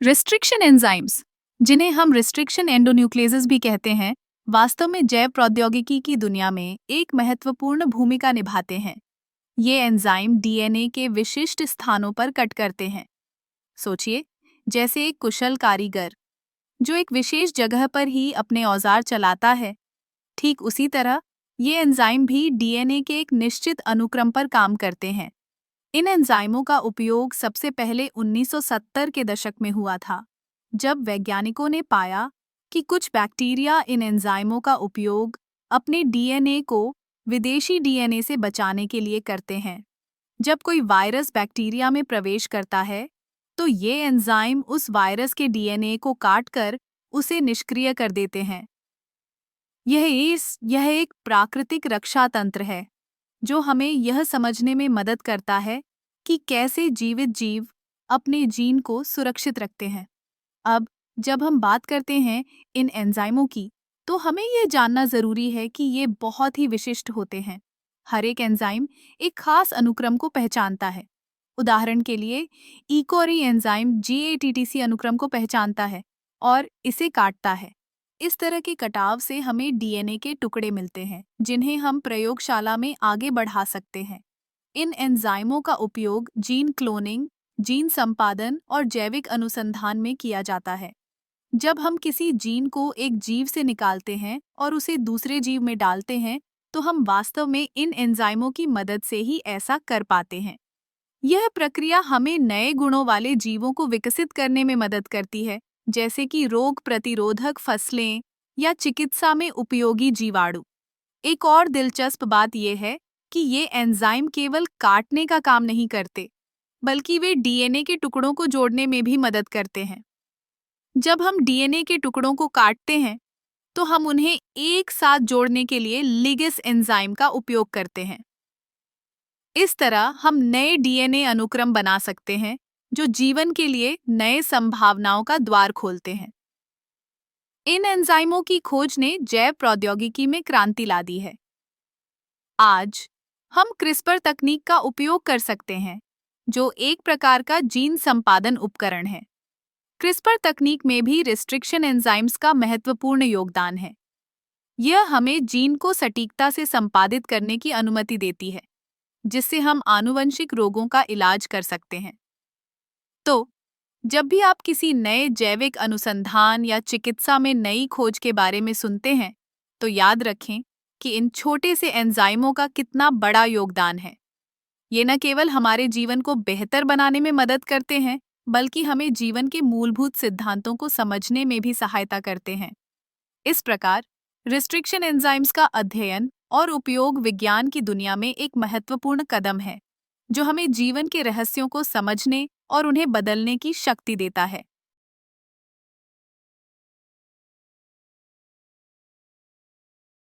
Restriction enzymes, जिन्हें हम restriction एंडोन्यूक्लेजेस भी कहते हैं, वास्तव में जैव प्रौद्योगिकी की दुनिया में एक महत्वपूर्ण भूमिका निभाते हैं। ये एंजाइम डीएनए के विशिष्ट स्थानों पर कट करते हैं। सोचिए, जैसे एक कुशल कारीगर जो एक विशेष जगह पर ही अपने औजार चलाता है, ठीक उसी तरह ये एंजाइम भी डीएनए के एक निश्चित अनुक्रम पर काम करते हैं। इन एंजाइमों का उपयोग सबसे पहले 1970 के दशक में हुआ था, जब वैज्ञानिकों ने पाया कि कुछ बैक्टीरिया इन एंजाइमों का उपयोग अपने डीएनए को विदेशी डीएनए से बचाने के लिए करते हैं। जब कोई वायरस बैक्टीरिया में प्रवेश करता है, तो ये एंजाइम उस वायरस के डीएनए को काटकर उसे निष्क्रिय कर देते हैं। यह एक प्राकृतिक रक्षा तंत्र है जो हमें यह समझने में मदद करता है कि कैसे जीवित जीव अपने जीन को सुरक्षित रखते हैं। अब जब हम बात करते हैं इन एंजाइमों की, तो हमें यह जानना जरूरी है कि ये बहुत ही विशिष्ट होते हैं। हर एक एंजाइम एक खास अनुक्रम को पहचानता है। उदाहरण के लिए, इकोरी एंजाइम जीएटीटीसी अनुक्रम को पहचानता है और इसे काटता है। इस तरह के कटाव से हमें डीएनए के टुकड़े मिलते हैं, जिन्हें हम प्रयोगशाला में आगे बढ़ा सकते हैं। इन एंजाइमों का उपयोग जीन क्लोनिंग, जीन संपादन और जैविक अनुसंधान में किया जाता है। जब हम किसी जीन को एक जीव से निकालते हैं और उसे दूसरे जीव में डालते हैं, तो हम वास्तव में इन एंजाइमों की मदद से ही ऐसा कर पाते हैं। यह प्रक्रिया हमें नए गुणों वाले जीवों को विकसित करने में मदद करती है, जैसे कि रोग प्रतिरोधक फसलें या चिकित्सा में उपयोगी जीवाणु। एक और दिलचस्प बात यह है कि ये एंजाइम केवल काटने का काम नहीं करते, बल्कि वे डीएनए के टुकड़ों को जोड़ने में भी मदद करते हैं। जब हम डीएनए के टुकड़ों को काटते हैं, तो हम उन्हें एक साथ जोड़ने के लिए लिगेस एंजाइम का उपयोग करते हैं। इस तरह हम नए डीएनए अनुक्रम बना सकते हैं, जो जीवन के लिए नए संभावनाओं का द्वार खोलते हैं। इन एंजाइमों की खोज ने जैव प्रौद्योगिकी में क्रांति ला दी है। आज हम क्रिस्पर तकनीक का उपयोग कर सकते हैं, जो एक प्रकार का जीन संपादन उपकरण है। क्रिस्पर तकनीक में भी रिस्ट्रिक्शन एंजाइम्स का महत्वपूर्ण योगदान है। यह हमें जीन को सटीकता से संपादित करने की अनुमति देती है, जिससे हम आनुवंशिक रोगों का इलाज कर सकते हैं। तो जब भी आप किसी नए जैविक अनुसंधान या चिकित्सा में नई खोज के बारे में सुनते हैं, तो याद रखें कि इन छोटे से एंजाइमों का कितना बड़ा योगदान है। ये न केवल हमारे जीवन को बेहतर बनाने में मदद करते हैं, बल्कि हमें जीवन के मूलभूत सिद्धांतों को समझने में भी सहायता करते हैं। इस प्रकार, रिस्ट्रिक्शन एंजाइम्स का अध्ययन और उपयोग विज्ञान की दुनिया में एक महत्वपूर्ण कदम है, जो हमें जीवन के रहस्यों को समझने और उन्हें बदलने की शक्ति देता है।